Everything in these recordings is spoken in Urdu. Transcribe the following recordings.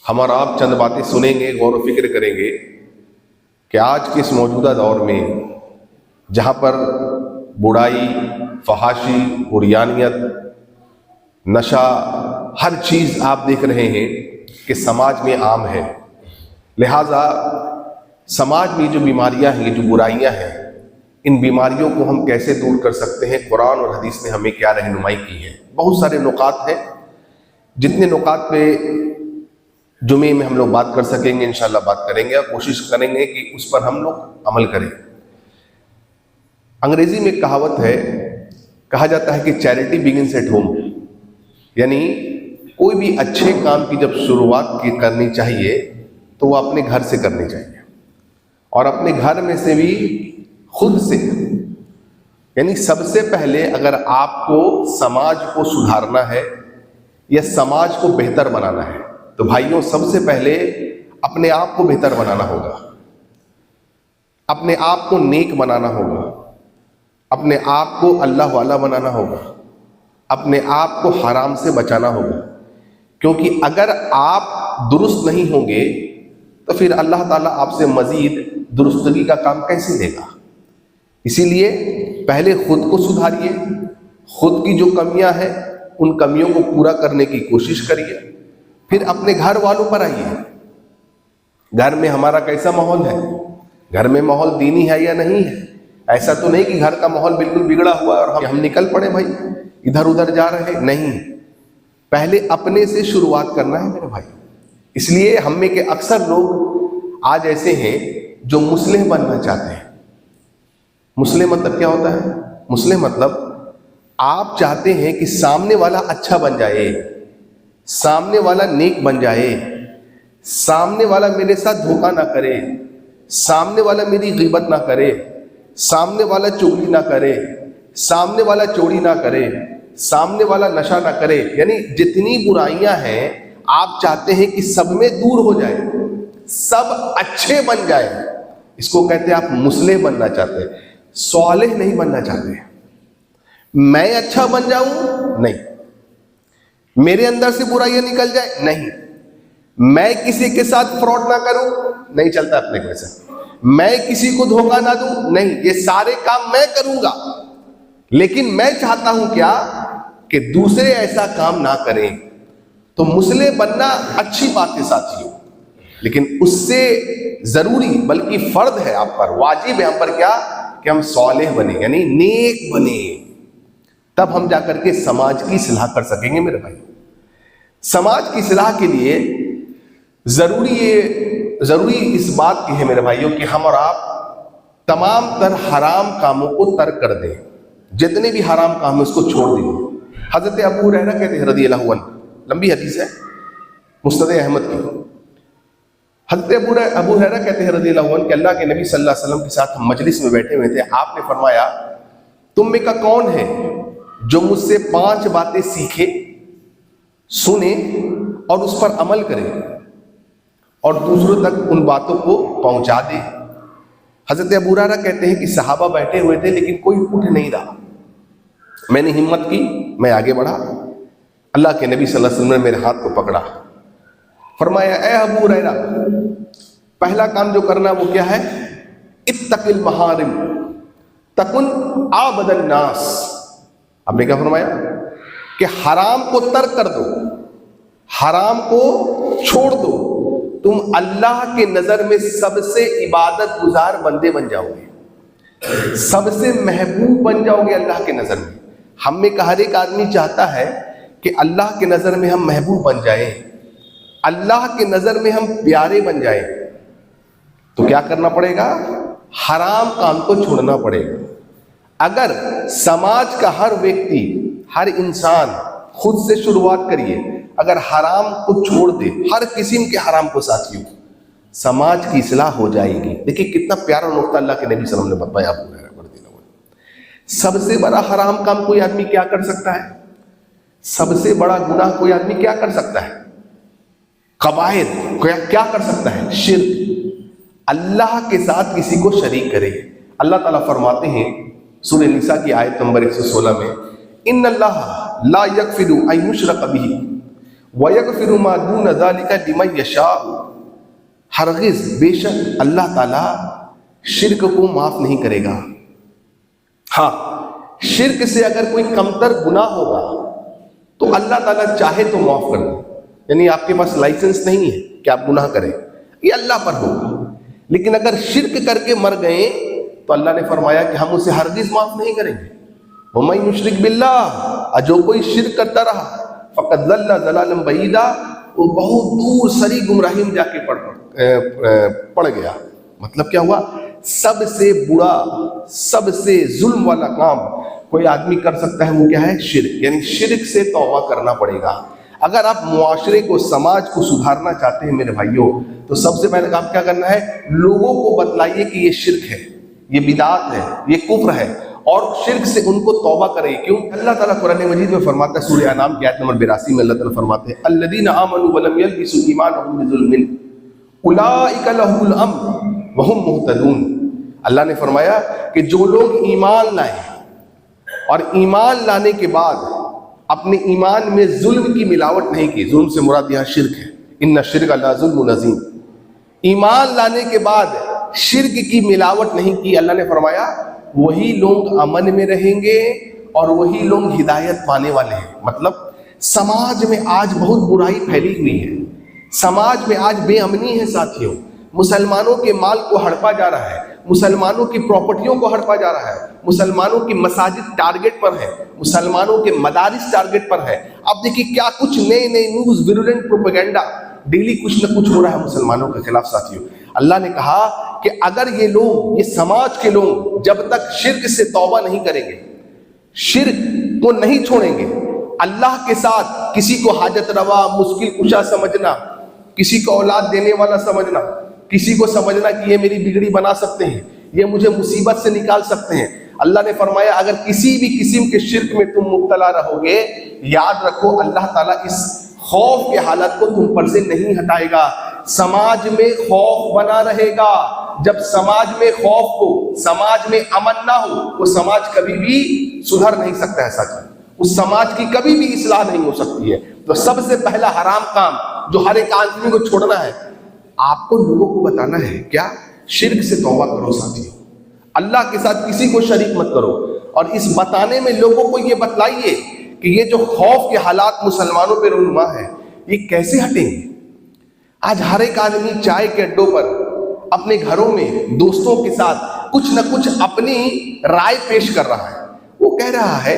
ہم اور آپ چند باتیں سنیں گے، غور و فکر کریں گے کہ آج کے اس موجودہ دور میں جہاں پر برائی، فحاشی، عریانیت، نشہ، ہر چیز آپ دیکھ رہے ہیں کہ سماج میں عام ہے، لہٰذا سماج میں جو بیماریاں ہیں، جو برائیاں ہیں، ان بیماریوں کو ہم کیسے دور کر سکتے ہیں؟ قرآن اور حدیث نے ہمیں کیا رہنمائی کی ہے؟ بہت سارے نکات ہیں، جتنے نکات پہ جمعے میں ہم لوگ بات کر سکیں گے انشاءاللہ بات کریں گے، اور کوشش کریں گے کہ اس پر ہم لوگ عمل کریں۔ انگریزی میں ایک کہاوت ہے، کہا جاتا ہے کہ چیریٹی بگنس ایٹ ہوم، یعنی کوئی بھی اچھے کام کی جب شروعات کرنی چاہیے تو وہ اپنے گھر سے کرنی چاہیے، اور اپنے گھر میں سے بھی خود سے، یعنی سب سے پہلے اگر آپ کو سماج کو سدھارنا ہے یا سماج کو بہتر بنانا ہے تو بھائیوں سب سے پہلے اپنے آپ کو بہتر بنانا ہوگا، اپنے آپ کو نیک بنانا ہوگا، اپنے آپ کو اللہ والا بنانا ہوگا، اپنے آپ کو حرام سے بچانا ہوگا، کیونکہ اگر آپ درست نہیں ہوں گے تو پھر اللہ تعالیٰ آپ سے مزید درستگی کا کام کیسے دے گا؟ اسی لیے پہلے خود کو سدھاریے، خود کی جو کمیاں ہیں ان کمیوں کو پورا کرنے کی کوشش کریے، پھر اپنے گھر والوں پر آئیے۔ گھر میں ہمارا کیسا ماحول ہے؟ گھر میں ماحول دینی ہے یا نہیں ہے؟ ایسا تو نہیں کہ گھر کا ماحول بالکل بگڑا ہوا ہے اور ہم نکل پڑے بھائی ادھر ادھر جا رہے، نہیں، پہلے اپنے سے شروعات کرنا ہے میرے بھائی۔ اس لیے ہم میں کے اکثر لوگ آج ایسے ہیں جو مصلح بننا چاہتے ہیں۔ مصلح مطلب کیا ہوتا ہے؟ مصلح مطلب آپ چاہتے ہیں کہ سامنے والا اچھا بن جائے، سامنے والا نیک بن جائے، سامنے والا میرے ساتھ دھوکہ نہ کرے، سامنے والا میری غیبت نہ کرے، سامنے والا چغلی نہ کرے، سامنے والا چوری نہ کرے، سامنے والا نشہ نہ کرے، یعنی جتنی برائیاں ہیں آپ چاہتے ہیں کہ سب میں دور ہو جائے، سب اچھے بن جائے۔ اس کو کہتے ہیں آپ مصلح بننا چاہتے ہیں، صالح نہیں بننا چاہتے۔ میں اچھا بن جاؤں؟ نہیں۔ میرے اندر سے برائیاں نکل جائے؟ نہیں۔ میں کسی کے ساتھ فراڈ نہ کروں؟ نہیں چلتا اپنے گھر سے۔ میں کسی کو دھوکہ نہ دوں؟ نہیں، یہ سارے کام میں کروں گا، لیکن میں چاہتا ہوں کیا کہ دوسرے ایسا کام نہ کریں۔ تو مصلح بننا اچھی بات ہے ساتھیوں، لیکن اس سے ضروری بلکہ فرض ہے آپ پر، واجب ہے ہم پر کیا کہ ہم صالح بنیں، یعنی نیک بنیں، تب ہم جا کر کے سماج کی اصلاح کر سکیں گے میرے بھائی۔ سماج کی اصلاح کے لیے ضروری اس بات کی ہے میرے بھائیوں کہ ہم اور آپ تمام تر حرام کاموں کو ترک کر دیں، جتنے بھی حرام کام ہیں اس کو چھوڑ دیں۔ حضرت ابو ہریرہ کہتے ہیں رضی اللہ عنہ، لمبی حدیث ہے مسند احمد کی، حضرت ابو ہریرہ کہتے ہیں رضی اللہ عنہ کہ اللہ کے نبی صلی اللہ علیہ وسلم کے ساتھ ہم مجلس میں بیٹھے ہوئے تھے، آپ نے فرمایا تم میں کا کون ہے جو مجھ سے 5 باتیں سیکھے، سنے اور اس پر عمل کرے اور دوسروں تک ان باتوں کو پہنچا دے۔ حضرت ابو ہریرہ کہتے ہیں کہ صحابہ بیٹھے ہوئے تھے لیکن کوئی اٹھ نہیں رہا، میں نے ہمت کی، میں آگے بڑھا، اللہ کے نبی صلی اللہ علیہ وسلم نے میرے ہاتھ کو پکڑا، فرمایا اے ابو ہریرہ پہلا کام جو کرنا وہ کیا ہے؟ اتق المحارم تکن عابد الناس۔ آپ نے کیا فرمایا کہ حرام کو ترک کر دو، حرام کو چھوڑ دو، تم اللہ کے نظر میں سب سے عبادت گزار بندے بن جاؤ گے، سب سے محبوب بن جاؤ گے اللہ کے نظر میں۔ ہم میں کا ہر ایک آدمی چاہتا ہے کہ اللہ کے نظر میں ہم محبوب بن جائیں، اللہ کے نظر میں ہم پیارے بن جائیں، تو کیا کرنا پڑے گا؟ حرام کام کو چھوڑنا پڑے گا۔ اگر سماج کا ہر ویکتی، ہر انسان خود سے شروعات کریے، اگر حرام کو چھوڑ دے، ہر قسم کے حرام کو ساتھیوں، سماج کی اصلاح ہو جائے گی۔ دیکھیں کتنا پیارا نقطہ اللہ کے نبی صلی اللہ علیہ وسلم نے بتایا ابو ہریرہ رضی اللہ عنہ۔ سب سے بڑا حرام کام کوئی آدمی کیا کر سکتا ہے؟ سب سے بڑا گناہ کوئی آدمی کیا کر سکتا ہے؟ کبائر کیا کر سکتا ہے؟ شرک، اللہ کے ساتھ کسی کو شریک کرے۔ اللہ تعالیٰ فرماتے ہیں سورہ نساء کی آیت نمبر 116 میں ان اللہ لا یغفر ان یشرک بہ وَيَغْفِرُ مَا دُونَ ذَلِكَ لِمَن يَشَاءُ، ہرگز بے شک اللہ تعالیٰ شرک کو معاف نہیں کرے گا. ہاں، شرک سے اگر کوئی کمتر گناہ ہوگا تو اللہ تعالیٰ چاہے تو معاف کر دے. یعنی آپ کے پاس لائسنس نہیں ہے کہ آپ گناہ کریں، یہ اللہ پر ہوگا. لیکن اگر شرک کر کے مر گئے تو اللہ نے فرمایا کہ ہم اسے ہرگز معاف نہیں کریں گے. وَمَن يُشْرِكْ بِاللَّهِ، جو کوئی شرک کرتا رہا فَقَدْ ضَلَّ ضَلَالًا بَعِيدًا، وہ بہت دور سری گمراہی میں جا کے پڑ گیا. مطلب کیا ہوا؟ سب سے برا، سب سے ظلم والا کام کوئی آدمی کر سکتا ہے وہ کیا ہے؟ شرک. یعنی شرک سے توبہ کرنا پڑے گا. اگر آپ معاشرے کو، سماج کو سدھارنا چاہتے ہیں میرے بھائیوں، تو سب سے پہلے کام کیا کرنا ہے؟ لوگوں کو بتلائیے کہ یہ شرک ہے، یہ بدعت ہے، یہ کفر ہے، اور شرک سے ان کو توبہ کرے. کیوں؟ اللہ تعالیٰ قرآن مجید میں فرماتا ہے، سورہ انعام کی آیت نمبر 82 میں اللہ تعالیٰ فرماتے ہیں الذین آمنوا ولم یلبسوا ایمانهم بظلم اولئک لهم الامن وهم مہتدون. اللہ نے فرمایا کہ جو لوگ ایمان لائیں اور ایمان لانے کے بعد اپنے ایمان میں ظلم کی ملاوٹ نہیں کی، ظلم سے مراد یہاں شرک ہے، ان الشرک لظلم عظیم. ایمان لانے کے بعد شرک کی ملاوٹ نہیں کی، اللہ نے فرمایا وہی لوگ امن میں رہیں گے اور وہی لوگ ہدایت پانے والے ہیں. مطلب سماج میں آج بہت برائی پھیلی ہوئی ہے، سماج میں آج بے امنی ہے ساتھیوں. مسلمانوں کے مال کو ہڑپا جا رہا ہے، مسلمانوں کی پراپرٹیوں کو ہڑپا جا رہا ہے، مسلمانوں کی مساجد ٹارگٹ پر ہے، مسلمانوں کے مدارس ٹارگٹ پر ہے. اب دیکھیے کیا کچھ نئے نیوز، ویرولنٹ پروپیگنڈا ڈیلی کچھ نہ کچھ ہو رہا ہے مسلمانوں کے خلاف ساتھیوں. اللہ نے کہا کہ اگر یہ لوگ، یہ سماج کے لوگ جب تک شرک سے توبہ نہیں کریں گے، شرک کو نہیں چھوڑیں گے، اللہ کے ساتھ کسی کو حاجت روا، مشکل کشا سمجھنا، کسی کو اولاد دینے والا سمجھنا، کسی کو سمجھنا کہ یہ میری بگڑی بنا سکتے ہیں، یہ مجھے مصیبت سے نکال سکتے ہیں، اللہ نے فرمایا اگر کسی بھی قسم کے شرک میں تم مبتلا رہو گے، یاد رکھو اللہ تعالیٰ اس خوف کے حالت کو تم پر سے نہیں ہٹائے گا. سماج میں خوف بنا رہے گا. جب سماج میں خوف ہو، سماج میں امن نہ ہو، وہ سماج کبھی بھی سدھر نہیں سکتا ہے ساتھ، اس سماج کی کبھی بھی اصلاح نہیں ہو سکتی ہے. تو سب سے پہلا حرام کام جو ہر ایک آدمی کو چھوڑنا ہے، آپ کو لوگوں کو بتانا ہے کیا؟ شرک سے توبہ کرو ساتھیوں، اللہ کے ساتھ کسی کو شریک مت کرو. اور اس بتانے میں لوگوں کو یہ بتلائیے کہ یہ جو خوف کے حالات مسلمانوں پہ رونما ہے یہ کیسے ہٹیں گے. آج ہر ایک آدمی چائے کے اڈوں پر، اپنے گھروں میں دوستوں کے ساتھ کچھ نہ کچھ اپنی رائے پیش کر رہا ہے. وہ کہہ رہا ہے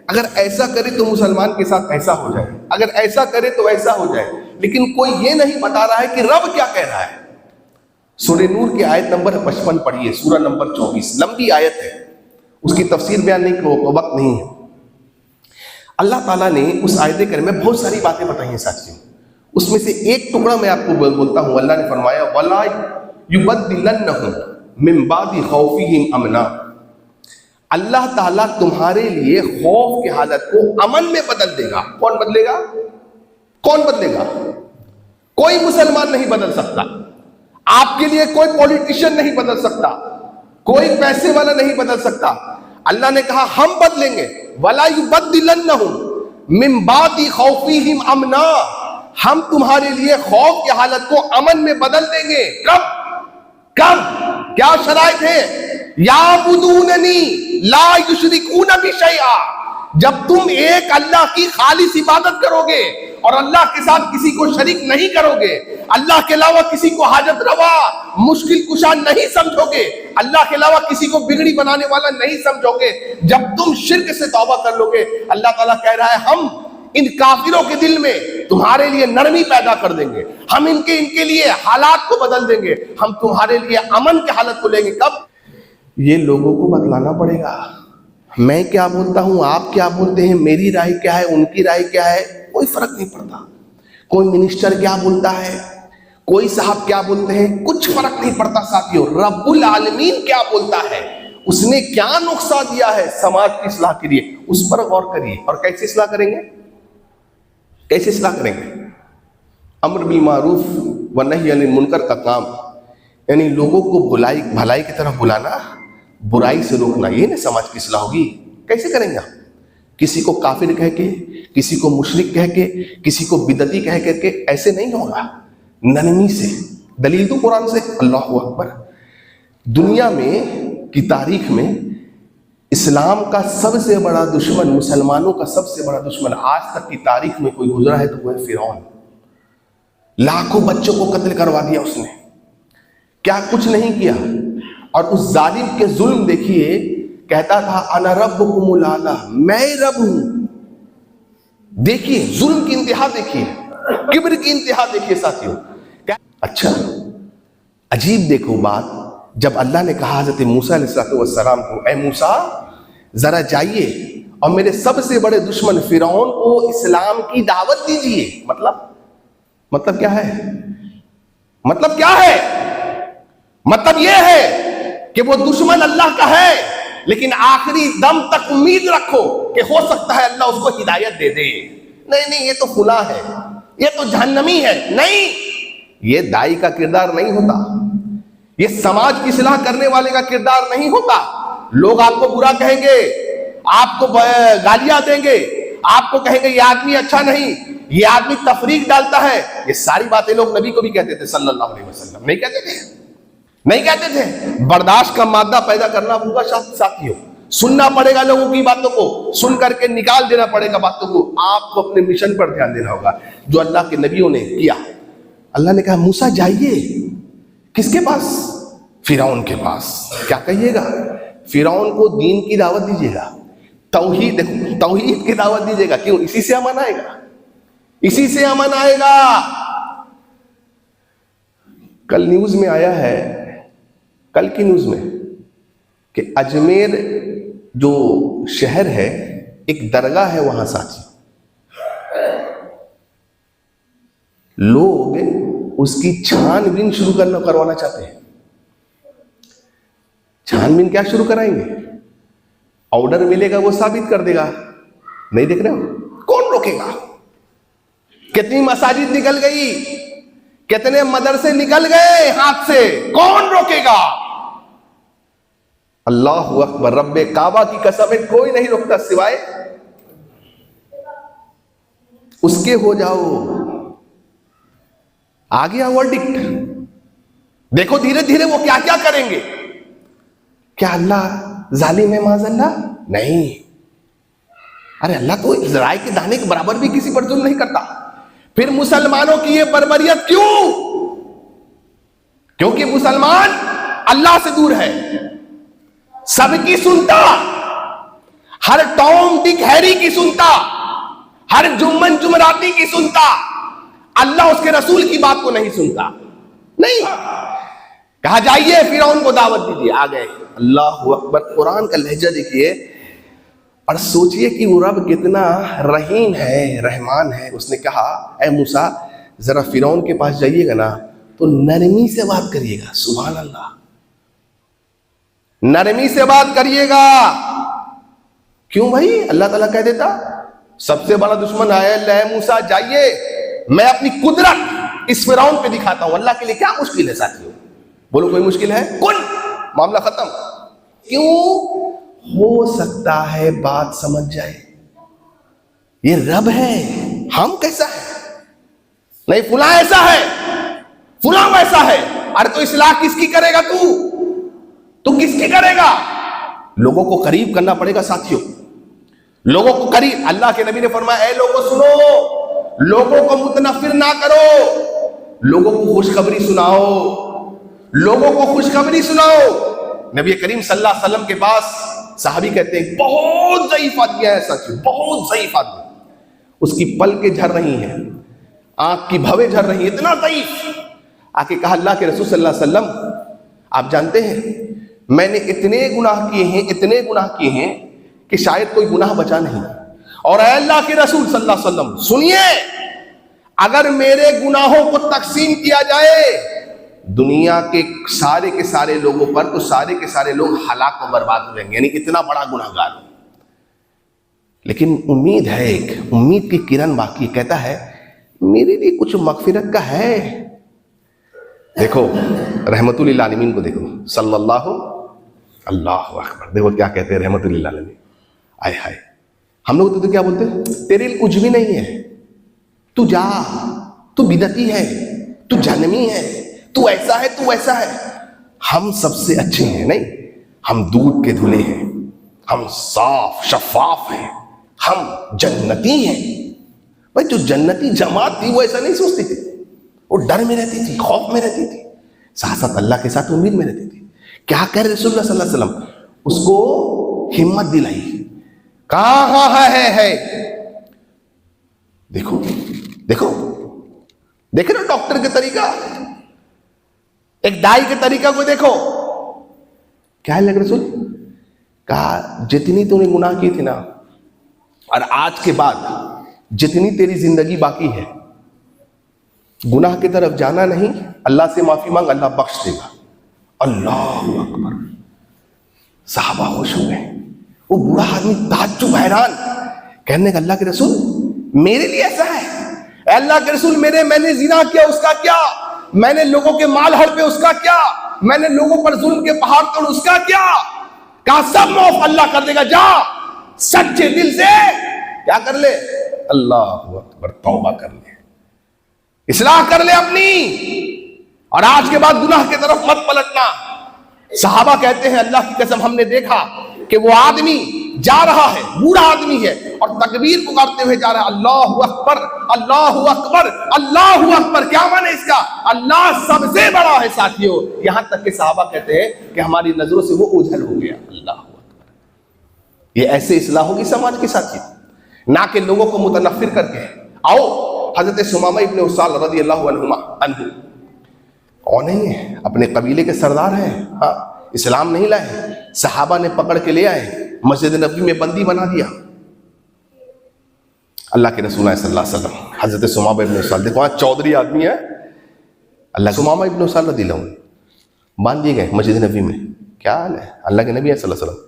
اگر ایسا کرے تو مسلمان کے ساتھ ایسا ہو جائے، اگر ایسا کرے تو ایسا ہو جائے. لیکن کوئی یہ نہیں بتا رہا ہے کہ رب کیا کہہ رہا ہے. سورہ نور کی آیت نمبر 55 پڑھیے، سورہ نمبر 24، لمبی آیت ہے، اس کی تفسیر بیان نہیں کرو، وقت نہیں ہے. اللہ تعالیٰ نے اس آیت کریمہ میں بہت ساری باتیں بتائی ہیں ساتھیوں. اس میں سے ایک ٹکڑا میں آپ کو بولتا ہوں. اللہ نے فرمایا وَلَا يُبَدِّلَنَّهُمْ مِن بَعْدِ خَوْفِهِمْ أَمْنًا، اللہ تعالیٰ تمہارے لیے خوف کی حالت کو امن میں بدل دے گا. کون بدلے گا؟ کون بدلے گا؟ کوئی مسلمان نہیں بدل سکتا. آپ کے لیے کوئی پولیٹیشین نہیں بدل سکتا، کوئی پیسے والا نہیں بدل سکتا. اللہ نے کہا ہم بدلیں گے. وَلَا يُبَدِّلَنَّهُمْ مِن بَعْدِ خَوْفِهِمْ أَمْنًا، ہم تمہارے لیے خوف کی حالت کو امن میں بدل دیں گے. کب کیا شرائط ہے؟ یعبدوننی لا یشرکون بی شیئا، جب تم ایک اللہ کی خالص عبادت کرو گے اور اللہ کے ساتھ کسی کو شریک نہیں کرو گے، اللہ کے علاوہ کسی کو حاجت روا، مشکل کشا نہیں سمجھو گے، اللہ کے علاوہ کسی کو بگڑی بنانے والا نہیں سمجھو گے. جب تم شرک سے توبہ کر لو گے، اللہ تعالیٰ کہہ رہا ہے ہم ان کافروں کے دل میں تمہارے لیے نرمی پیدا کر دیں گے، ہم ان کے لیے حالات کو بدل دیں گے، ہم تمہارے لیے امن کی حالت کو لیں گے. کب؟ یہ لوگوں کو بتلانا پڑے گا. میں کیا بولتا ہوں، آپ کیا بولتے ہیں، میری رائے کیا ہے، ان کی رائے کیا ہے، کوئی فرق نہیں پڑتا. کوئی منسٹر کیا بولتا ہے، کوئی صاحب کیا بولتے ہیں، کچھ فرق نہیں پڑتا ساتھیوں. رب العالمین کیا بولتا ہے، اس نے کیا نقصہ دیا ہے سماج کی اصلاح کے لیے، اس پر غور کریے. اور کیسے اصلاح کریں گے؟ کیسے اصلاح کریں گے؟ امر بالمعروف و نہی عن المنکر کا کام، یعنی لوگوں کو بھلائی کی طرف بلانا، برائی سے روکنا، یہ نا سماج کی اصلاح ہوگی. کیسے کریں گے؟ کسی کو کافر کہہ کے، کسی کو مشرک کہہ کے، کسی کو بدعتی کہہ کر کے ایسے نہیں ہوگا، نرمی سے. دلیل تو قرآن سے. اللہ اکبر. دنیا میں کی تاریخ میں اسلام کا سب سے بڑا دشمن، مسلمانوں کا سب سے بڑا دشمن آج تک کی تاریخ میں کوئی گزرا ہے تو وہ ہے فرعون. لاکھوں بچوں کو قتل کروا دیا اس نے، کیا کچھ نہیں کیا. اور اس ظالم کے ظلم دیکھیے، کہتا تھا انا ربکم الاعلی، میں رب ہوں. دیکھیے ظلم کی انتہا، دیکھیے کبر کی انتہا، دیکھیے ساتھیوں. اچھا عجیب دیکھو بات، جب اللہ نے کہا حضرت موسیٰ علیہ السلام کو، اے موسیٰ ذرا جائیے اور میرے سب سے بڑے دشمن فرعون کو اسلام کی دعوت دیجیے. مطلب کیا ہے؟ مطلب کیا ہے؟ مطلب یہ ہے کہ وہ دشمن اللہ کا ہے، لیکن آخری دم تک امید رکھو کہ ہو سکتا ہے اللہ اس کو ہدایت دے دے. نہیں یہ تو فلاں ہے، یہ تو جہنمی ہے. نہیں، یہ دائی کا کردار نہیں ہوتا، یہ سماج کی اصلاح کرنے والے کا کردار نہیں ہوتا. لوگ آپ کو برا کہیں گے، آپ کو گالیاں دیں گے، آپ کو کہیں گے یہ آدمی اچھا نہیں، یہ آدمی تفریق ڈالتا ہے. یہ ساری باتیں لوگ نبی کو بھی کہتے تھے صلی اللہ علیہ وسلم. نہیں کہتے تھے. برداشت کا مادہ پیدا کرنا ہوگا ساتھیوں. سننا پڑے گا لوگوں کی باتوں کو، سن کر کے نکال دینا پڑے گا باتوں کو. آپ کو اپنے مشن پر دھیان دینا ہوگا جو اللہ کے نبیوں نے کیا. اللہ نے کہا موسیٰ جائیے. کس کے پاس؟ فرعون کے پاس. کیا کہیے گا؟ فرعون کو دین کی دعوت دیجیے گا، توحید کی دعوت دیجیے گا. کیوں؟ اسی سے امن آئے گا، اسی سے امن آئے گا. کل نیوز میں آیا ہے، کل کی نیوز میں، کہ اجمیر جو شہر ہے، ایک درگاہ ہے وہاں ساتھی، لوگ اس کی چھان بین شروع کروانا چاہتے ہیں. چھان بین کیا شروع کرائیں گے؟ آرڈر ملے گا وہ ثابت کر دے گا. نہیں دیکھ رہے ہو؟ کون روکے گا؟ کتنی مساجد نکل گئی، کتنے مدرسے نکل گئے ہاتھ سے، کون روکے گا؟ اللہ اکبر. رب کعبہ کی قسم ہے کوئی نہیں روکتا سوائے اس کے. ہو جاؤ، آ گیا ورڈکٹ. دیکھو دھیرے دھیرے وہ کیا کیا کریں گے. کیا اللہ ظالم ہے معاذ اللہ؟ نہیں. ارے اللہ تو ذرائع کے دانے کے برابر بھی کسی پر ظلم نہیں کرتا. پھر مسلمانوں کی یہ بربریت کیوں؟ کیونکہ مسلمان اللہ سے دور ہے، سب کی سنتا، ہر ٹام ڈک ہیری کی سنتا، ہر جمن جمراتی کی سنتا، اللہ اس کے رسول کی بات کو نہیں سنتا. نہیں کہا جائیے فرعون کو دعوت دیجیے. آ گئے. اللہ اکبر. قرآن کا لہجہ دیکھیے اور سوچئے کہ وہ رب کتنا رحیم ہے، رحمان ہے. اس نے کہا اے موسیٰ ذرا فرعون کے پاس جائیے گا نا تو نرمی سے بات کریے گا. سبحان اللہ، نرمی سے بات کریے گا. کیوں بھائی؟ اللہ تعالیٰ کہہ دیتا سب سے بڑا دشمن آیا اے موسیٰ جائیے، میں اپنی قدرت اس فرعون پہ دکھاتا ہوں. اللہ کے لیے کیا مشکل ہے ساتھیوں؟ بولو کوئی مشکل ہے؟ کن، معاملہ ختم. کیوں؟ ہو سکتا ہے بات سمجھ جائے، یہ رب ہے، ہم کیسا ہے؟ نہیں فلاں ایسا ہے، فلاں ویسا ہے. ارے تو اصلاح کس کی کرے گا؟ تو کس کی کرے گا؟ لوگوں کو قریب کرنا پڑے گا ساتھیوں، لوگوں کو قریب. اللہ کے نبی نے فرمایا اے لوگوں سنو، لوگوں کو متنفر نہ کرو، لوگوں کو خوشخبری سناؤ، لوگوں کو خوشخبری سناؤ. نبی کریم صلی اللہ علیہ وسلم کے پاس صحابی کہتے ہیں بہت ضعیف آدمی ہے ساتھیوں، بہت ضعیف آدمی، اس کی پلکیں جھر رہی ہیں، آنکھ کی بھویں جھر رہی ہیں، اتنا ضعیف. آ کے کہا اللہ کے رسول صلی اللہ علیہ وسلم آپ جانتے ہیں میں نے اتنے گناہ کیے ہیں کہ شاید کوئی گناہ بچا نہیں. اور اے اللہ کے رسول صلی اللہ علیہ وسلم سنیے، اگر میرے گناہوں کو تقسیم کیا جائے دنیا کے سارے لوگوں پر تو سارے کے سارے لوگ ہلاک و برباد ہو جائیں گے. یعنی اتنا بڑا گناہگار. لیکن امید ہے، ایک امید کی کرن باقی. کہتا ہے میرے لیے کچھ مغفرت کا ہے. دیکھو رحمت للعالمین کو دیکھو صلی اللہ اکبر. دیکھو کیا کہتے ہیں رحمت للعالمین. آئے ہائے ہم لوگ تو کیا بولتے ہیں, تیرے لیے کچھ بھی نہیں ہے, تو جا, تو بدعتی ہے, تو جہنمی ہے, تو ایسا ہے, تو ویسا ہے. ہم سب سے اچھے ہیں نہیں, ہم دودھ کے دھلے ہیں, ہم صاف شفاف ہیں, ہم جنتی ہیں. بھائی جو جنتی جماعت تھی وہ ایسا نہیں سوچتی تھی, وہ ڈر میں رہتی تھی, خوف میں رہتی تھی, ساتھ ساتھ اللہ کے ساتھ امید میں رہتی تھی. کیا کہہ رہے رسول اللہ صلی اللہ علیہ وسلم, اس کو ہمت دلائی, کہاں ہے. دیکھو دیکھو دیکھو نا ڈاکٹر کے طریقہ, ایک دائی کے طریقہ کو دیکھو. کیا ہے لگ رسول, کہا جتنی تو نے گناہ کی تھی نا, اور آج کے بعد جتنی تیری زندگی باقی ہے, گناہ کی طرف جانا نہیں, اللہ سے معافی مانگ, اللہ بخش دے گا. اللہ اکبر. صحابہ خوش ہو گئے. وہ بوڑھا آدمی تعجب حیران, کہنے کہ اللہ کے رسول میرے لیے ایسا ہے, اے اللہ کے رسول میں نے زنا کیا, اس کا کیا, میں نے لوگوں کے مال ہڑپے, اس کا کیا, میں نے لوگوں پر ظلم کے پہاڑ توڑ, اس کا کیا. کہا سب معاف اللہ کر دے گا, جا سچے دل سے کیا کر لے, اللہ اکبر, توبہ کر لے, اصلاح کر لے اپنی, اور آج کے بعد گناہ کی طرف مت پلٹنا. صحابہ کہتے ہیں اللہ کی قسم ہم نے دیکھا کہ وہ آدمی جا رہا ہے, بوڑھا آدمی ہے, اور تکبیر پکارتے ہوئے جا رہا ہے, اللہ اکبر اللہ اکبر اللہ اکبر. کیا معنی اس کا, اللہ سب سے بڑا ہے ساتھیوں. یہاں تک کہ صحابہ کہتے ہیں کہ ہماری نظروں سے وہ اوجھل ہو گیا. اللہ اکبر. یہ ایسے اصلاح ہوگی سماج کے ساتھ, نہ کہ لوگوں کو متنفر کر کے. آؤ حضرت ثمامہ ابن اسال رضی اللہ عنہ کون نہیں ہے, اپنے قبیلے کے سردار ہیں, ہاں اسلام نہیں لائے, صحابہ نے پکڑ کے لے آئے, مسجد نبوی میں بندی بنا دیا. اللہ کے رسول صلی اللہ علیہ وسلم حضرت ثمامہ ابن اسال, دیکھو وہاں چودھری آدمی ہے, اللہ ثمامہ ابن اسال رضی اللہ عنہ باندھ دیے گئے مسجد نبوی میں. کیا حال ہے, اللہ کے نبی صلی اللہ علیہ وسلم,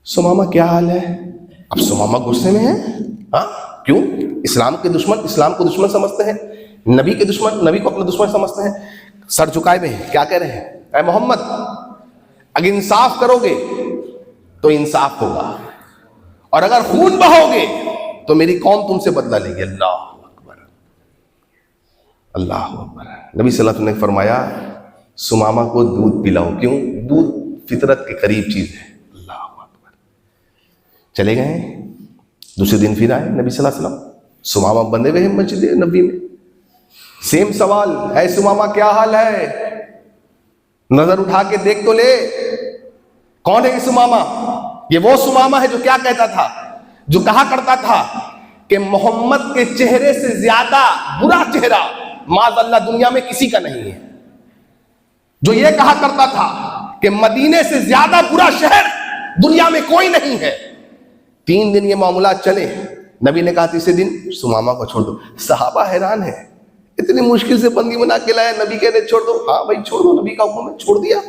ثمامہ کیا حال ہے. اب ثمامہ غصے میں ہے, ہاں کیوں, اسلام کے دشمن اسلام کو دشمن سمجھتے ہیں, نبی کے دشمن نبی کو اپنا دشمن سمجھتے ہیں. سر جھکائے ہوئے ہیں, کیا کہہ رہے ہیں, اے محمد اگر انصاف کرو گے تو انصاف ہوگا, اور اگر خون بہو گے تو میری قوم تم سے بدلہ لے گی. اللہ اکبر اللہ اکبر. نبی صلی اللہ علیہ وسلم نے فرمایا ثمامہ کو دودھ پلاؤ, کیوں, دودھ فطرت کے قریب چیز ہے. اللہ اکبر. چلے گئے, دوسرے دن پھر آئے نبی صلی اللہ علیہ وسلم, ثمامہ بندے ہوئے ہیں مسجد نبوی میں. سیم سوال, اے ثمامہ کیا حال ہے, نظر اٹھا کے دیکھ تو لے, کون ہے یہ ثمامہ. یہ وہ ثمامہ ہے جو کیا کہتا تھا, جو کہا کرتا تھا کہ محمد کے چہرے سے زیادہ برا چہرہ معاذ اللہ دنیا میں کسی کا نہیں ہے. جو یہ کہا کرتا تھا کہ مدینے سے زیادہ برا شہر دنیا میں کوئی نہیں ہے. 3 دن یہ معاملات چلے, نبی نے کہا تیسرے دن ثمامہ کو چھوڑ دو. صحابہ حیران ہے, اتنی مشکل سے بندی بنا کے لایا, نبی کہتے چھوڑ دو, ہاں بھائی چھوڑ دو, نبی کا حکم ہے, چھوڑ دیا.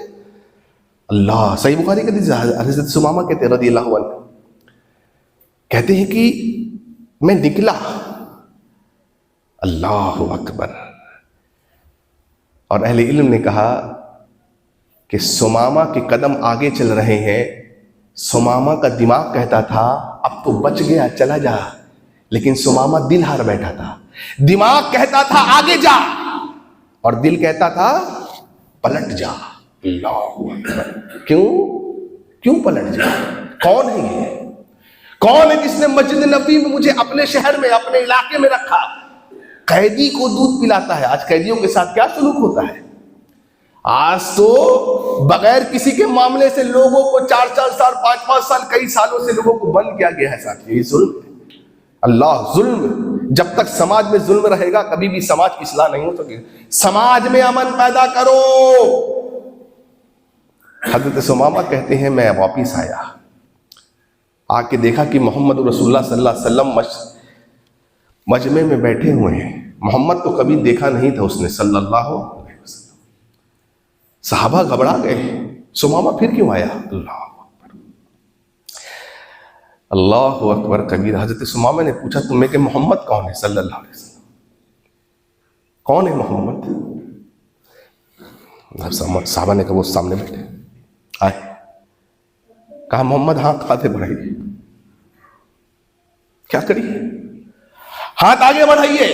اللہ, صحیح بخاری کے حدیث, حضرت ثمامہ کہتے ہیں رضی اللہ عنہ, کہتے ہیں کہ میں نکلا, اللہ اکبر, اور اہل علم نے کہا کہ ثمامہ کے قدم آگے چل رہے ہیں. ثمامہ کا دماغ کہتا تھا اب تو بچ گیا, چلا جا, لیکن ثمامہ دل ہار بیٹھا تھا. دماغ کہتا تھا آگے جا, اور دل کہتا تھا پلٹ جا. اللہ اکبر. کیوں پلٹ جا, کون ہے یہ, کون ہے جس نے مسجد نبوی میں مجھے اپنے شہر میں اپنے علاقے میں رکھا. قیدی کو دودھ پلاتا ہے. آج قیدیوں کے ساتھ کیا سلوک ہوتا ہے, آج تو بغیر کسی کے معاملے سے لوگوں کو 4-4 سال 5-5 سال کئی سالوں سے لوگوں کو بند کیا گیا ہے. ساتھ یہ ظلم ہے. اللہ, ظلم, جب تک سماج میں ظلم رہے گا کبھی بھی سماج کی اصلاح نہیں ہو سکے. سماج میں امن پیدا کرو. حضرت ثمامہ کہتے ہیں میں واپس آیا, آ کے دیکھا کہ محمد رسول اللہ صلی اللہ علیہ وسلم مجمع میں بیٹھے ہوئے ہیں. محمد تو کبھی دیکھا نہیں تھا اس نے صلی اللہ علیہ وسلم. صحابہ گھبرا گئے, ثمامہ پھر کیوں آیا. اللہ اکبر اللہ اکبر کبیر. حضرت ثمامہ نے پوچھا تمہیں کہ محمد کون ہے صلی اللہ علیہ وسلم, کون ہے محمد. صحابہ نے کہا وہ سامنے بیٹھے, آئے, کہا محمد, ہاں کھاتے بھائی, کیا کریے؟ ہاتھ آگے بڑھائیے،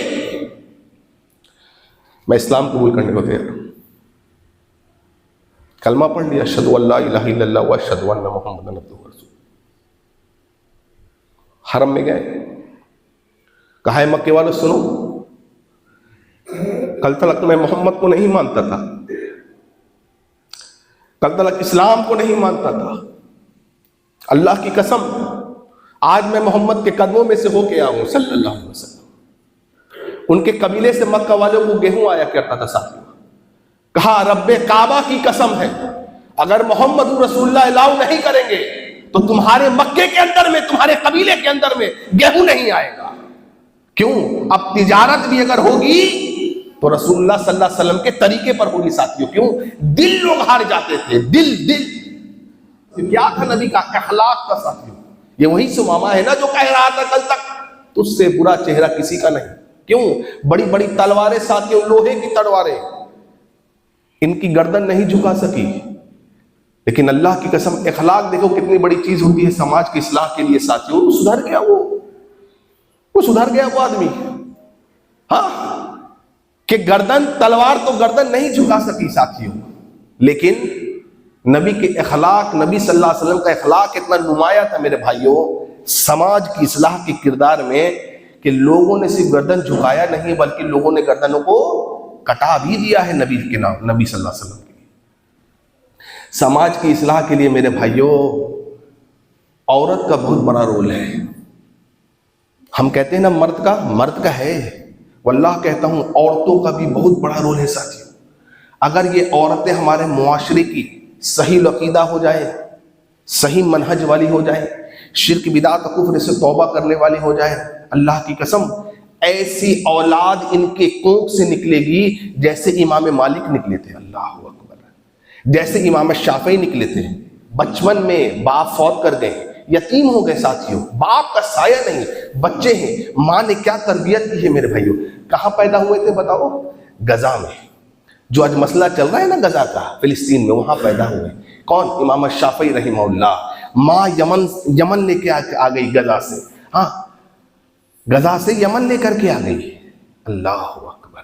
میں اسلام قبول کرنے کو تیار ہوں، کلمہ پڑھ لیا، اشہد ان لا الہ الا اللہ واشہد ان محمد عبدہ ورسولہ۔ حرم میں گئے، کہا ہے مکے والوں سنو، کل تلک میں محمد کو نہیں مانتا تھا، کل تلک اسلام کو نہیں مانتا تھا، اللہ کی قسم آج میں محمد کے قدموں میں سے ہو کے آیا ہوں صلی اللہ علیہ وسلم۔ ان کے قبیلے سے مکہ والوں کو گیہوں آیا کرتا تھا ساتھیوں، کہا رب کعبہ کی قسم ہے اگر محمد رسول اللہ الاؤ نہیں کریں گے تو تمہارے مکے کے اندر میں، تمہارے قبیلے کے اندر میں گیہوں نہیں آئے گا۔ کیوں؟ اب تجارت بھی اگر ہوگی تو رسول اللہ صلی اللہ علیہ وسلم کے طریقے پر ہوگی ساتھیوں۔ کیوں؟ دل لوگ ہار جاتے تھے، دل کیا تھا نبی کا اخلاق کا ساتھیوں۔ یہ وہی سمامہ ہے نا جو کہہ رہا تھا کل تک تجھ سے برا چہرہ کسی کا نہیں۔ کیوں؟ بڑی بڑی تلواریں ساتھیوں، لوہے کی تلواریں، ان کی گردن نہیں جھکا سکی، لیکن اللہ کی قسم اخلاق دیکھو کتنی بڑی چیز ہوتی ہے سماج کی اصلاح کے لیے ساتھیوں۔ سدھر گیا وہ سدھر گیا وہ آدمی، ہاں، کہ گردن، تلوار تو گردن نہیں جھکا سکی ساتھیوں، لیکن نبی کے اخلاق، نبی صلی اللہ علیہ وسلم کا اخلاق اتنا نمایاں تھا میرے بھائیوں سماج کی اصلاح کے کردار میں، کہ لوگوں نے صرف گردن جھکایا نہیں بلکہ لوگوں نے گردنوں کو کٹا بھی دیا ہے نبی کے نام، نبی صلی اللہ علیہ وسلم کے لیے۔ سماج کی اصلاح کے لیے میرے بھائیوں عورت کا بہت بڑا رول ہے۔ ہم کہتے ہیں نا مرد کا ہے، واللہ کہتا ہوں عورتوں کا بھی بہت بڑا رول ہے ساتھیوں۔ اگر یہ عورتیں ہمارے معاشرے کی صحیح عقیدہ ہو جائے، صحیح منہج والی ہو جائے، شرک بدعت کفر سے توبہ کرنے والی ہو جائے، اللہ کی قسم ایسی اولاد ان کے کونک سے نکلے گی جیسے امام مالک نکلے تھے، اللہ اکبر، جیسے امام شافعی نکلے تھے۔ بچپن میں باپ فوت کر گئے، یتیم ہو گئے ساتھیوں، باپ کا سایہ نہیں، بچے ہیں، ماں نے کیا تربیت کی ہے میرے بھائیوں۔ کہاں پیدا ہوئے تھے بتاؤ؟ غزہ میں، جو آج مسئلہ چل رہا ہے نا غزہ کا، فلسطین میں، وہاں پیدا ہوئے۔ کون؟ امام شافعی رحمہ اللہ۔ ماں یمن لے کے آ گئی غزہ سے، ہاں، غزہ سے یمن لے کر کے آ گئی، اللہ اکبر۔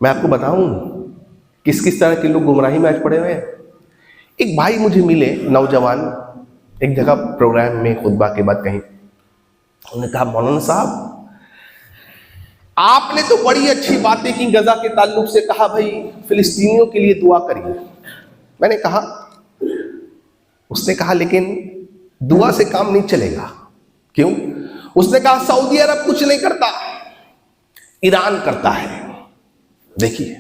میں آپ کو بتاؤں کس کس طرح کے لوگ گمراہی میں آج پڑے ہوئے ہیں۔ ایک بھائی مجھے ملے نوجوان، ایک جگہ پروگرام میں خطبہ کے بعد کہیں، انہوں نے کہا مولانا صاحب آپ نے تو بڑی اچھی باتیں کی غزہ کے تعلق سے، کہا بھائی فلسطینیوں کے لیے دعا کریے۔ میں نے کہا، اس نے کہا لیکن دعا سے کام نہیں چلے گا۔ کیوں؟ اس نے کہا سعودی عرب کچھ نہیں کرتا، ایران کرتا ہے۔ دیکھیے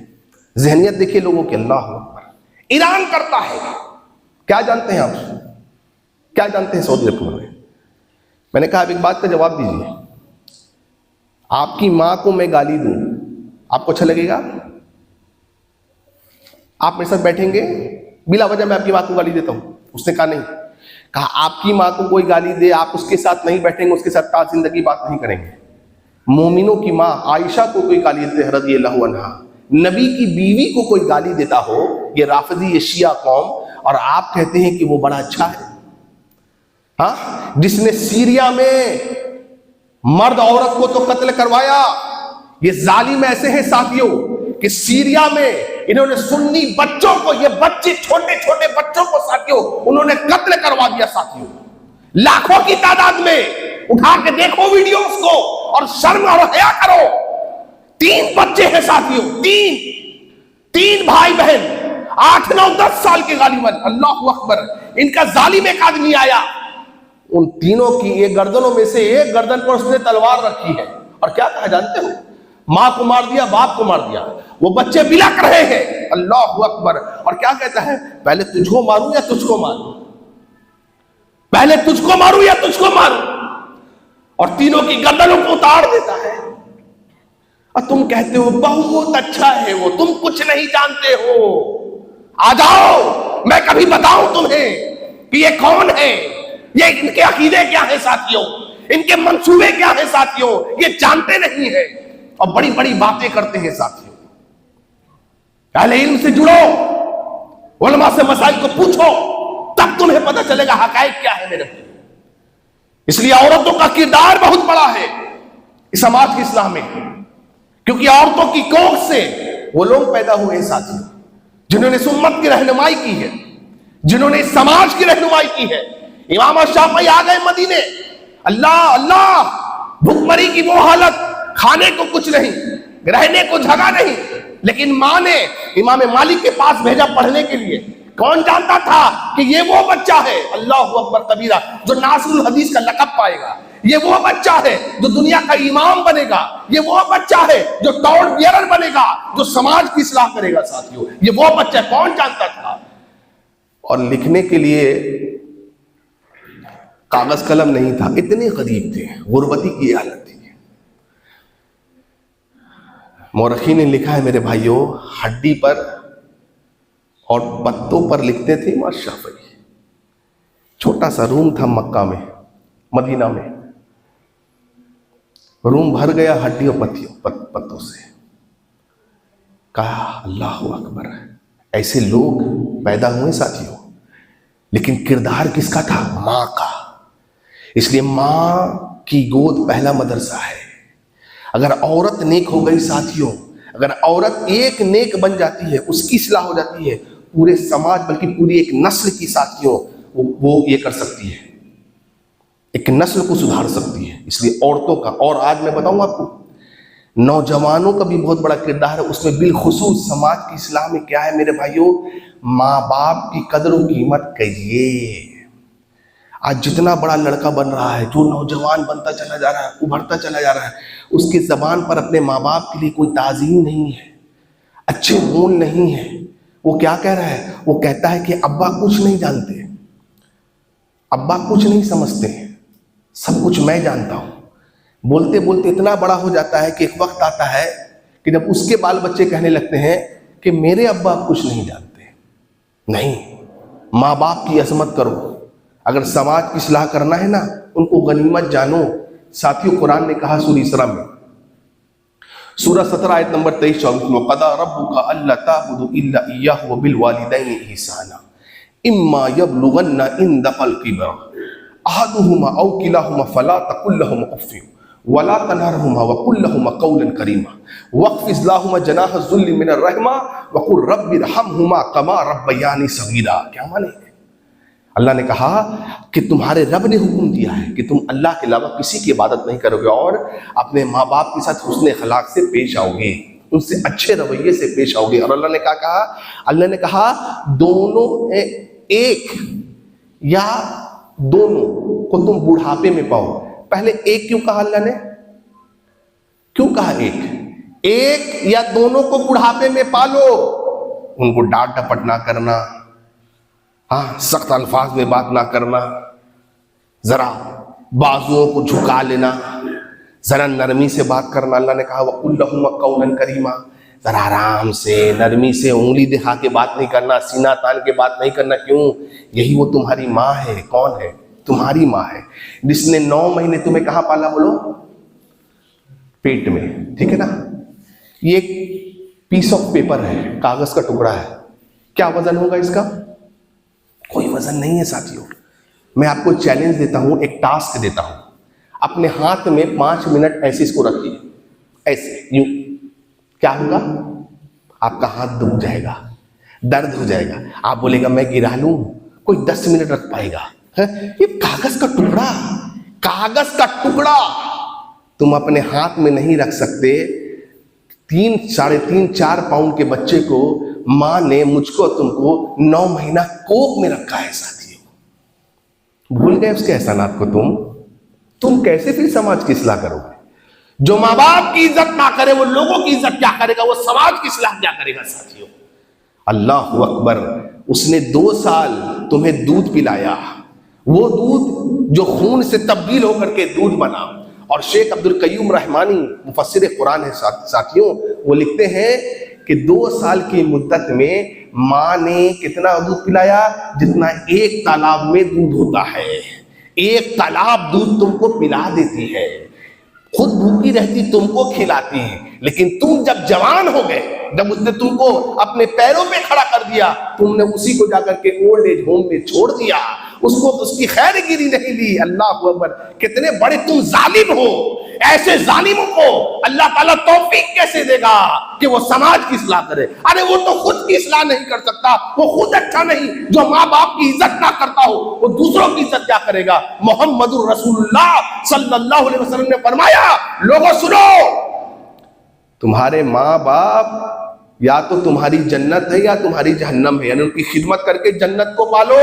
ذہنیت دیکھیے لوگوں کی، اللہ اکبر، ایران کرتا ہے۔ کیا جانتے ہیں آپ؟ کیا جانتے ہیں سعودی عرب کے بارے میں؟ میں نے کہا اب ایک بات کا جواب دیجیے، آپ کی ماں کو میں گالی دوں آپ کو اچھا لگے گا؟ آپ میرے ساتھ بیٹھیں گے؟ بلا وجہ میں آپ کی ماں کو گالی دیتا ہوں؟ اس نے کہا نہیں۔ کہا آپ کی ماں کو کوئی گالی دے، آپ اس کے ساتھ نہیں بیٹھیں گے، اس کے ساتھ تا زندگی بات نہیں کریں گے۔ مومنوں کی ماں عائشہ کو کوئی گالی دے رضی اللہ عنہا، نبی کی بیوی کو کوئی گالی دیتا ہو، یہ رافضی، یہ شیعہ قوم، اور آپ کہتے ہیں کہ وہ بڑا اچھا ہے؟ ہاں، جس نے سیریا میں مرد عورت کو تو قتل کروایا، یہ ظالم ایسے ہیں ساتھیوں کہ سیریا میں انہوں نے سنی بچوں کو، یہ بچے چھوٹے چھوٹے بچوں کو ساتھیوں انہوں نے قتل کروا دیا ساتھیوں، لاکھوں کی تعداد میں۔ اٹھا کے دیکھو ویڈیوز کو اور شرم اور حیا کرو۔ 3 بچے ہیں ساتھیوں، تین بھائی بہن، 8 9 10 سال کے غالباً، اللہ اکبر۔ ان کا ظالم ایک آدمی آیا، ان تینوں کی ایک گردنوں میں سے ایک گردن پر اس نے تلوار رکھی ہے، اور کیا کہا جانتے ہو؟ ماں کو مار دیا، باپ کو مار دیا، وہ بچے بلک رہے ہیں، اللہ اکبر۔ اور کیا کہتا ہے؟ پہلے تجھ کو ماروں یا تجھ کو ماروں، پہلے تجھ کو ماروں یا تجھ کو ماروں، اور تینوں کی گردنوں کو اتار دیتا ہے۔ اور تم کہتے ہو بہت اچھا ہے وہ، تم کچھ نہیں جانتے ہو، آ جاؤ میں کبھی بتاؤں تمہیں کہ یہ کون ہے، یہ ان کے عقیدے کیا ہیں ساتھیوں، ان کے منصوبے کیا ہیں ساتھیوں، یہ جانتے نہیں ہیں اور بڑی بڑی باتیں کرتے ہیں ساتھیوں۔ اہل علم سے جڑو، علماء سے مسائل کو پوچھو، تب تمہیں پتہ چلے گا حقائق کیا ہے میرے بھائی۔ اس لیے عورتوں کا کردار بہت بڑا ہے اس سماج کی اصلاح میں، کیونکہ عورتوں کی کوکھ سے وہ لوگ پیدا ہوئے ہیں ساتھیوں جنہوں نے اس امت کی رہنمائی کی ہے، جنہوں نے اس سماج کی رہنمائی کی ہے۔ امام شافعی آ گئے مدینے، اللہ اللہ، بھوک مری کی وہ حالت، کھانے کو کچھ نہیں، رہنے کو جگہ نہیں، لیکن ماں نے امام مالک کے پاس بھیجا پڑھنے کے لیے۔ کون جانتا تھا کہ یہ وہ بچہ ہے، اللہ اکبر کبیرہ، جو ناصر الحدیث کا لقب پائے گا، یہ وہ بچہ ہے جو دنیا کا امام بنے گا، یہ وہ بچہ ہے جو ٹاؤن بیئرر بنے گا، جو سماج کی اصلاح کرے گا ساتھیوں، یہ وہ بچہ ہے۔ کون جانتا تھا؟ اور لکھنے کے لیے کاغذ قلم نہیں تھا، اتنے غریب تھے، غربتی کی حالت تھی۔ مورخین نے لکھا ہے میرے بھائیوں، ہڈی پر اور پتوں پر لکھتے تھے امام شافعی۔ چھوٹا سا روم تھا مکہ میں، مدینہ میں، روم بھر گیا ہڈی اور پتوں سے۔ کہا اللہ اکبر، ایسے لوگ پیدا ہوئے ساتھیوں، لیکن کردار کس کا تھا؟ ماں کا۔ اس لیے ماں کی گود پہلا مدرسہ ہے۔ اگر عورت نیک ہو گئی ساتھیوں، اگر عورت ایک نیک بن جاتی ہے، اس کی اصلاح ہو جاتی ہے، پورے سماج بلکہ پوری ایک نسل کی ساتھیوں وہ یہ کر سکتی ہے، ایک نسل کو سدھار سکتی ہے۔ اس لیے عورتوں کا، اور آج میں بتاؤں آپ کو نوجوانوں کا بھی بہت بڑا کردار ہے اس میں، بالخصوص سماج کی اصلاح میں۔ کیا ہے میرے بھائیوں؟ ماں باپ کی قدر و قیمت کریے۔ آج جتنا بڑا لڑکا بن رہا ہے، جو نوجوان بنتا چلا جا رہا ہے، ابھرتا چلا جا رہا ہے، اس کی زبان پر اپنے ماں باپ کے لیے کوئی تعظیم نہیں ہے، اچھے گن نہیں ہے۔ وہ کیا کہہ رہا ہے؟ وہ کہتا ہے کہ ابا کچھ نہیں جانتے، ابا کچھ نہیں سمجھتے، سب کچھ میں جانتا ہوں۔ بولتے بولتے اتنا بڑا ہو جاتا ہے کہ ایک وقت آتا ہے کہ جب اس کے بال بچے کہنے لگتے ہیں کہ میرے ابا کچھ نہیں جانتے۔ نہیں، ماں باپ کی عظمت کرو۔ اگر سماج کی اصلاح کرنا ہے نا، ان کو غنیمت جانو۔ ساتھیوں قرآن نے کہا سورہ اسراء میں، سورہ 17 آیت نمبر 23-24 میں، وَقَضَىٰ رَبُّكَ أَلَّا تَعْبُدُوا إِلَّا إِيَّاهُ وَبِالْوَالِدَيْنِ إِحْسَانًا إِمَّا يَبْلُغَنَّ عِندَكَ الْكِبَرَ أَحَدُهُمَا أَوْ كِلَاهُمَا فَلَا تَقُل لَّهُمَا أُفٍّ وَلَا تَنْهَرْهُمَا وَقُل لَّهُمَا قَوْلًا كَرِيمًا وَاخْفِضْ لَهُمَا جَنَاحَ الذُّلِّ مِنَ الرَّحْمَةِ وَقُل رَّبِّ ارْحَمْهُمَا كَمَا رَبَّيَانِي صَغِيرًا۔ کیا معنی ہے؟ اللہ نے کہا کہ تمہارے رب نے حکم دیا ہے کہ تم اللہ کے علاوہ کسی کی عبادت نہیں کرو گے، اور اپنے ماں باپ کے ساتھ حسن اخلاق سے پیش آؤ گے، ان سے اچھے رویے سے پیش آؤ گے۔ اور اللہ نے کیا کہا؟ اللہ نے کہا دونوں ایک یا دونوں کو تم بڑھاپے میں پاؤ۔ پہلے ایک کیوں کہا اللہ نے؟ کیوں کہا ایک یا دونوں کو بڑھاپے میں پالو۔ ان کو ڈانٹ ڈپٹ نہ کرنا، سخت الفاظ میں بات نہ کرنا، ذرا بازوؤں کو جھکا لینا، ذرا نرمی سے بات کرنا۔ اللہ نے کہا وَقُل لَّهُمَا قَوْلًا كَرِيمًا، ذرا آرام سے نرمی سے انگلی دکھا کے بات نہیں کرنا، سینہ تان کے بات نہیں کرنا۔ کیوں؟ یہی وہ تمہاری ماں ہے۔ کون ہے؟ تمہاری ماں ہے، جس نے 9 مہینے تمہیں کہاں پالا؟ بولو، پیٹ میں، ٹھیک ہے نا؟ یہ ایک پیس آف پیپر ہے، کاغذ کا ٹکڑا ہے۔ کیا وزن ہوگا اس کا؟ کوئی وزن نہیں ہے ساتھیوں۔ میں آپ کو چیلنج دیتا ہوں، ایک ٹاسک دیتا ہوں، اپنے ہاتھ میں 5 منٹ ایسے اس کو رکھیے، ایسے یوں۔ کیا ہوگا؟ آپ کا ہاتھ دب جائے گا، درد ہو جائے گا۔ آپ بولے گا میں گرا لوں، کوئی 10 منٹ رکھ پائے گا؟ یہ کاغذ کا ٹکڑا، کاغذ کا ٹکڑا تم اپنے ہاتھ میں نہیں رکھ سکتے۔ 3 ساڑھے 3 4 پاؤنڈ کے بچے کو ماں نے مجھ کو تم کو 9 مہینہ کوک میں رکھا ہے ساتھیوں۔ بھول گئے اس کے احسانات کو تم کیسے پھر سماج کی اصلاح کرو گے؟ جو ماں باپ کی عزت نہ کرے وہ لوگوں کی عزت کیا کرے گا؟ وہ سماج کی اصلاح کیا کرے گا ساتھیوں؟ اللہ اکبر، اس نے 2 سال تمہیں دودھ پلایا، وہ دودھ جو خون سے تبدیل ہو کر کے دودھ بنا۔ اور شیخ عبد القیوم رحمانی مفسر قرآن ہے ساتھیوں، وہ لکھتے ہیں کہ 2 سال کی مدت میں ماں نے کتنا دودھ پلایا؟ جتنا 1 تالاب میں دودھ ہوتا ہے۔ 1 تالاب دودھ تم کو پلا دیتی ہے، خود بھوکی رہتی تم کو کھلاتی ہے، لیکن تم جب جوان ہو گئے، جب اس نے تم کو اپنے پیروں پہ کھڑا کر دیا، تم نے اسی کو جا کر کے اولڈ ایج ہوم میں چھوڑ دیا، اس کو اس کی خیر گیری نہیں لی۔ اللہ اکبر، کتنے بڑے تم ظالم ہو! ایسے ظالموں کو اللہ تعالیٰ توفیق کیسے دے گا کہ وہ سماج کی اصلاح کرے؟ ارے وہ تو خود کی اصلاح نہیں کر سکتا، وہ خود اچھا نہیں، جو ماں باپ کی عزت نہ کرتا ہو وہ دوسروں کی عزت کیا کرے گا؟ محمد الرسول اللہ صلی اللہ علیہ وسلم نے فرمایا، لوگوں سنو، تمہارے ماں باپ یا تو تمہاری جنت ہے یا تمہاری جہنم ہے، یعنی ان کی خدمت کر کے جنت کو پالو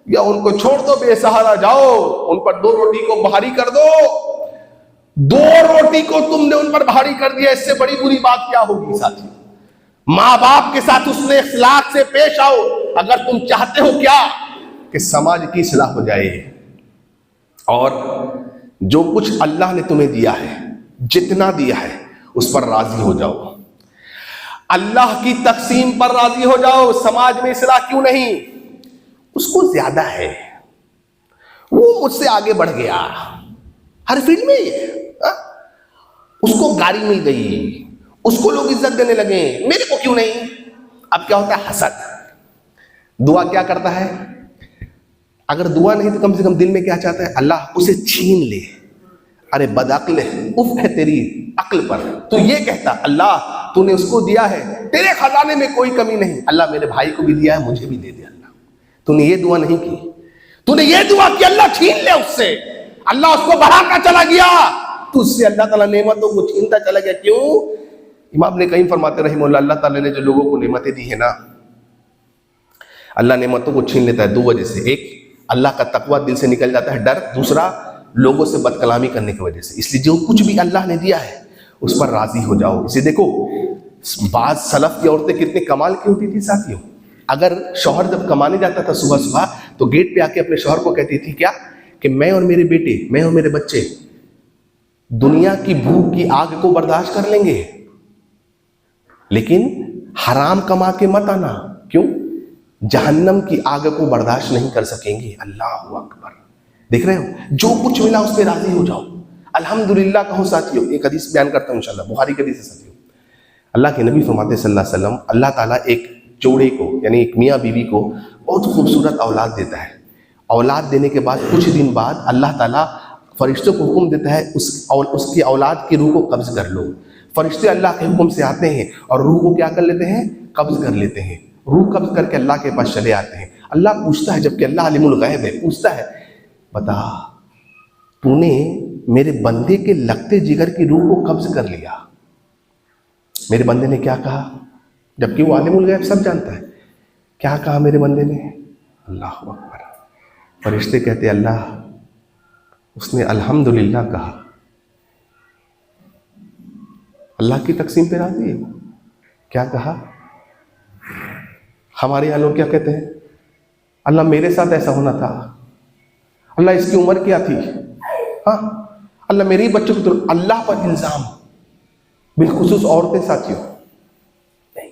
یا ان کو چھوڑ دو، بے سہارا جاؤ، ان پر 2 روٹی کو بھاری کر دو۔ 2 روٹی کو تم نے ان پر بھاری کر دیا، اس سے بڑی بری بات کیا ہوگی ساتھی؟ ماں باپ کے ساتھ اس نے اخلاق سے پیش آؤ اگر تم چاہتے ہو کیا کہ سماج کی اصلاح ہو جائے۔ اور جو کچھ اللہ نے تمہیں دیا ہے، جتنا دیا ہے، اس پر راضی ہو جاؤ، اللہ کی تقسیم پر راضی ہو جاؤ۔ سماج میں اصلاح کیوں نہیں؟ اس کو زیادہ ہے، وہ مجھ سے آگے بڑھ گیا ہر فیلڈ میں، اس کو گاڑی مل گئی، اس کو لوگ عزت دینے لگے، میرے کو کیوں نہیں؟ اب کیا ہوتا ہے؟ حسد۔ دعا کیا کرتا ہے؟ اگر دعا نہیں تو کم سے کم دل میں کیا چاہتا ہے؟ اللہ اسے چھین لے، ارے بدعقل ہے، اف ہے تیری عقل پر، تو یہ کہتا اللہ تو نے اس کو دیا ہے، تیرے خزانے میں کوئی کمی نہیں، اللہ میرے بھائی کو بھی دیا ہے، مجھے بھی دے دے۔ اللہ تو نے یہ دعا نہیں کی، تو نے یہ دعا کی اللہ چھین لے اس سے، اللہ اس کو بڑھاتا چلا گیا، تو اس سے اللہ تعالیٰ نعمتوں کو چھینتا چلا گیا۔ کیوں؟ امام ابن قیم فرماتے رحمہ اللہ، اللہ تعالیٰ نے جو لوگوں کو نعمتیں دی ہیں نا، اللہ نعمتوں کو چھین لیتا ہے 2 وجہ سے۔ ایک، اللہ کا تقوی دل سے نکل جاتا ہے، ڈر۔ دوسرا، لوگوں سے بد کلامی کرنے کی وجہ سے۔ اس لیے جو کچھ بھی اللہ نے دیا ہے اس پر راضی ہو جاؤ۔ اسے دیکھو، بعض سلف کی عورتیں کتنے کمال کی ہوتی تھی ساتھیوں، اگر شوہر جب کمانے جاتا تھا صبح صبح تو گیٹ پہ آ کے اپنے شوہر کو کہتی تھی کیا کہ میں اور میرے بیٹے، میں اور میرے بچے دنیا کی بھوک کی آگ کو برداشت کر لیں گے، لیکن حرام کما کے مت آنا۔ کیوں؟ جہنم کی آگ کو برداشت نہیں کر سکیں گے۔ اللہ اکبر، دیکھ رہے ہو، جو کچھ ملا اس پہ راضی ہو جاؤ، الحمدللہ کہو ساتھیوں۔ ایک حدیث بیان کرتا ہوں انشاءاللہ، بخاری کی حدیث ہے ساتھیوں۔ اللہ کے نبی فرماتے صلی اللہ علیہ وسلم، اللہ تعالیٰ ایک جوڑے کو، یعنی ایک میاں بیوی کو بہت خوبصورت اولاد دیتا ہے۔ اولاد دینے کے بعد کچھ دن بعد اللہ تعالیٰ فرشتوں کو حکم دیتا ہے اس کی اولاد کی روح کو قبض کر لو۔ فرشتے اللہ کے حکم سے آتے ہیں اور روح کو کیا کر لیتے ہیں؟ قبض کر لیتے ہیں۔ روح قبض کر کے اللہ کے پاس چلے آتے ہیں۔ اللہ پوچھتا ہے، جبکہ اللہ عالم الغیب ہے، پوچھتا ہے بتا تو نے میرے بندے کے لگتے جگر کی روح کو قبض کر لیا۔ میرے بندے نے کیا کہا؟ جبکہ وہ عالم الغیب سب جانتا ہے، کیا کہا میرے بندے نے؟ اللہ اکبر۔ فرشتے کہتے اللہ اس نے الحمدللہ کہا، اللہ کی تقسیم پہ راضی ہے۔ کیا کہا؟ ہمارے یہاں لوگ کیا کہتے ہیں؟ اللہ میرے ساتھ ایسا ہونا تھا، اللہ اس کی عمر کیا تھی، ہاں اللہ میری بچوں کو، تو اللہ پر الزام، بالخصوص عورتیں ساتھیوں نہیں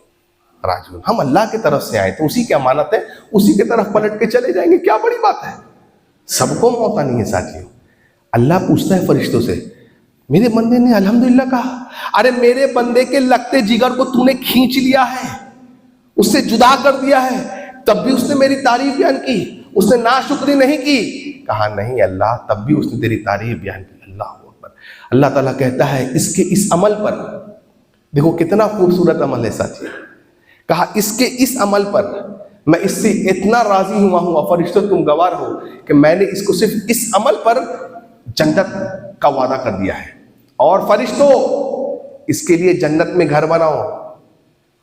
راجعون۔ ہم اللہ کی طرف سے آئے تو اسی کی امانت ہے، اسی کی طرف پلٹ کے چلے جائیں گے، کیا بڑی بات ہے؟ سب کو موقع نہیں ہے ساتھیوں۔ اللہ پوچھتا ہے فرشتوں سے، میرے بندے نے الحمدللہ کہا، ارے میرے بندے کے لگتے جگر کو تو نے کھینچ لیا ہے، اس سے جدا کر دیا ہے، تب بھی اس نے میری تعریف بیان کی، اس نے ناشکری نہیں کی۔ کہا نہیں اللہ، تب بھی اس نے تیری تعریف بیان کی۔ اللہ اکبر۔ اللہ تعالیٰ کہتا ہے اس کے اس عمل پر، دیکھو کتنا خوبصورت عمل ہے ساتھی، کہا اس کے اس عمل پر میں اس سے اتنا راضی ہوا ہوں، اور فرشتوں تم گواہ ہو کہ میں نے اس کو صرف اس عمل پر جنت کا وعدہ کر دیا ہے، اور فرشتوں اس کے لیے جنت میں گھر بناؤ،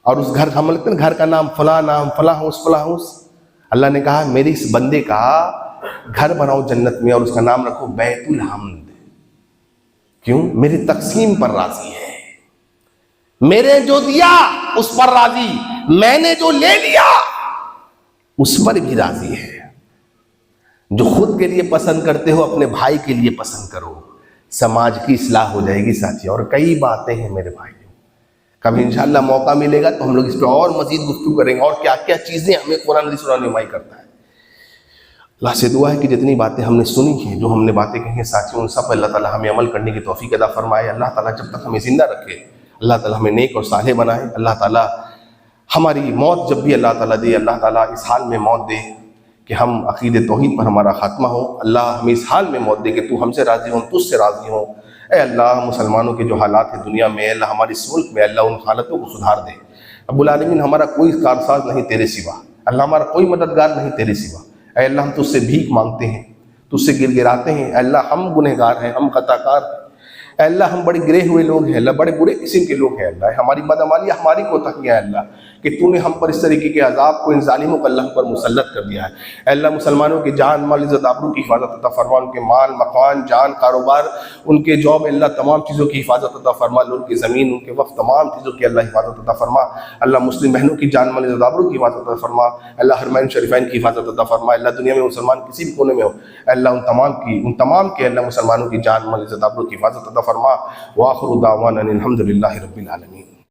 اور اس گھر ہم لگتے ہیں گھر کا نام فلاں نام، فلاں ہاؤس فلاں ہاؤس۔ اللہ نے کہا میرے اس بندے کا گھر بناؤ جنت میں، اور اس کا نام رکھو بیت الحمد۔ کیوں؟ میری تقسیم پر راضی ہے، میرے جو دیا اس پر راضی، میں نے جو لے لیا اس پر بھی راضی ہے۔ جو خود کے لیے پسند کرتے ہو اپنے بھائی کے لیے پسند کرو، سماج کی اصلاح ہو جائے گی ساتھی۔ اور کئی باتیں ہیں میرے بھائی، کبھی انشاءاللہ موقع ملے گا تو ہم لوگ اس پہ اور مزید گفتگو کریں گے، اور کیا کیا چیزیں ہمیں قرآن حدیث رہنمائی کرتا ہے۔ اللہ سے دعا ہے کہ جتنی باتیں ہم نے سنی ہیں، جو ہم نے باتیں کہی ہیں ساتھیوں، ان سب پر اللہ تعالیٰ ہمیں عمل کرنے کی توفیق عطا فرمائے۔ اللہ تعالیٰ جب تک ہمیں زندہ رکھے، اللہ تعالیٰ ہمیں نیک اور صالح بنائے. اللہ تعالیٰ ہماری موت جب بھی اللہ تعالیٰ دے، اللہ تعالیٰ اس حال میں موت دے کہ ہم عقید توحید پر ہمارا خاتمہ ہو. اللہ ہمیں اس حال میں موت دے کہ تو ہم سے راضی ہوں، تجھ سے راضی ہوں. اے اللہ مسلمانوں کے جو حالات ہیں دنیا میں، اللہ ہماری اس ملک میں اللہ ان حالتوں کو سدھار دے. رب العالمین ہمارا کوئی کارساز نہیں تیرے سوا، اللہ ہمارا کوئی مددگار نہیں تیرے سوا. اے اللہ ہم تجھ سے بھیک مانگتے ہیں، تجھ سے گر گراتے ہیں. اے اللہ ہم گنہگار ہیں، ہم خطا کار ہیں. اے اللہ ہم بڑے گرے ہوئے لوگ ہیں، اللہ بڑے برے قسم کے لوگ ہیں. اللہ ہماری بدعمالیاں، ہماری کوتاہیاں ہے اللہ کہ تو نے ہم پر اس طریقے کے عذاب کو ان ظالموں کو اللہ ہم پر مسلط کر دیا ہے. اے اللہ مسلمانوں کے جان مال عزت آبرو کی حفاظت عطا فرما، ان کے مال مکان جان کاروبار ان کے جاب اللہ تمام چیزوں کی حفاظت عطا فرما. ان کی زمین ان کے وقت تمام چیزوں کی اللہ حفاظت عطا فرما. اللہ مسلم بہنوں کی جان مال عزت آبرو کی حفاظت عطا فرما. اللہ حرمین شریفین کی حفاظت عطا فرما. اللہ دنیا میں مسلمان کسی بھی کونے میں ہو، اللہ ان تمام کے اللہ مسلمانوں کی جان مال عزت آبرو کی حفاظت عطا فرما. وآخر دعوانا الحمد للہ رب العالمین.